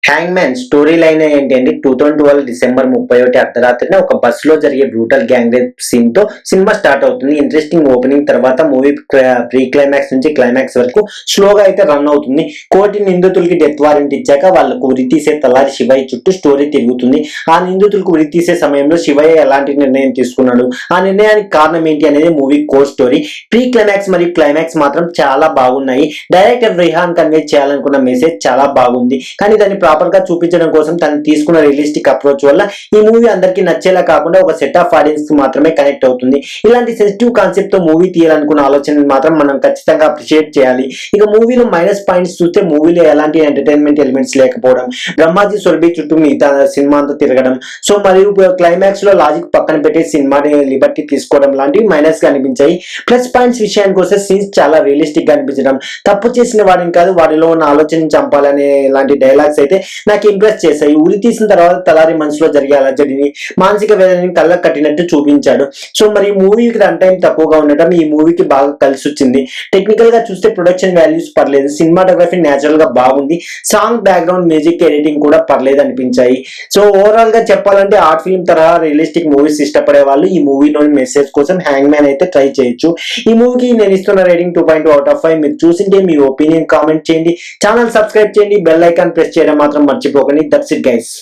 Hang man story line ఏంటంటే 2012 December 31 అర్ధరాత్రిన ఒక bus లో జరిగే బ్రూటల్ గ్యాంగ్ రేప్ సీన్ తో సినిమా స్టార్ట్ అవుతుంది. ఇంట్రెస్టింగ్ ఓపెనింగ్ తర్వాత మూవీ ప్రీ క్లైమాక్స్ నుంచి క్లైమాక్స్ వరకు స్లోగా అయితే రన్ అవుతుంది. కోర్టు నిందితులకి డెత్ వారెంట్ ఇచ్చాక వాళ్ళకు ఉరి తీసే తలారి శివయ్య చుట్టూ స్టోరీ తిరుగుతుంది. ఆ నిందితులకు ఉరి తీసే సమయంలో శివయ్య ఎలాంటి నిర్ణయం తీసుకున్నాడు, ఆ నిర్ణయానికి కారణం ఏంటి అనేది movie core story. Pre climax మరియు క్లైమాక్స్ మాత్రం చాలా బాగున్నాయి. డైరెక్టర్ రిహాన్ కన్వే చేయాలనుకున్న మెసేజ్ చాలా బాగుంది, కానీ దాన్ని ప్రాపర్ గా చూపించడం కోసం తను తీసుకున్న రియలిస్టిక్ అప్రోచ్ వల్ల ఈ మూవీ అందరికి నచ్చేలా కాకుండా ఒక సెట్ ఆఫ్ ఆడియన్స్ కి మాత్రమే కనెక్ట్ అవుతుంది. ఇలాంటి సెన్సిటివ్ కాన్సెప్ట్ తో మూవీ తీయాలనుకున్న ఆలోచన మాత్రం మనం ఖచ్చితంగా అప్రిషియేట్ చేయాలి. ఇక మూవీలో మైనస్ పాయింట్స్ చూస్తే మూవీలో ఎలాంటి ఎంటర్టైన్మెంట్ ఎలిమెంట్స్ లేకపోవడం, బ్రహ్మాజీ సురభి చుట్టూ మిగతా సినిమా అంతా తిరగడం, సో మరియు క్లైమాక్స్ లో లాజిక్ పక్కన పెట్టి సినిమాని లిబర్టీ తీసుకోవడం లాంటివి మైనస్ గా అనిపించాయి. ప్లస్ పాయింట్స్ విషయానికి వస్తే సీన్స్ చాలా రియలిస్టిక్ గా అనిపించడం, తప్పు చేసిన వాడిని కాదు వాడిలో ఉన్న ఆలోచన చంపాలనే ఇలాంటి డైలాగ్స్ అయితే నాకు ఇంప్రెస్ చేశాయి. ఉరి తీసిన తర్వాత తలారి మనసులో జరిగే అలజడిని, మానసిక వేదనని కళ్ళకు కట్టినట్టు చూపించాడు. సో మరి మూవీకి రన్ టైం తక్కువగా ఉండటం ఈ మూవీకి బాగా కలిసి వచ్చింది. టెక్నికల్ గా చూస్తే ప్రొడక్షన్ వాల్యూస్ పర్లేదు, సినిమాటోగ్రఫీ నేచురల్ గా బాగుంది, సాంగ్ బ్యాక్గ్రౌండ్ మ్యూజిక్ ఎడిటింగ్ కూడా పర్లేదు అనిపించాయి. సో ఓవరాల్ గా చెప్పాలంటే ఆర్ట్ ఫిల్మ్ తరహా రియలిస్టిక్ మూవీస్ ఇష్టపడే వాళ్ళు ఈ మూవీలోని మెసేజ్ కోసం హ్యాంగ్ మ్యాన్ అయితే ట్రై చేయొచ్చు. ఈ మూవీకి నేను ఇస్తున్న రేటింగ్ 2.2/5. మీరు చూసింటే మీ ఒపీనియన్ కామెంట్ చేయండి, ఛానల్ సబ్స్క్రైబ్ చేయండి, బెల్ ఐకాన్ ప్రెస్ చేయడం మాత్రం మర్చిపోకండి. That's it guys.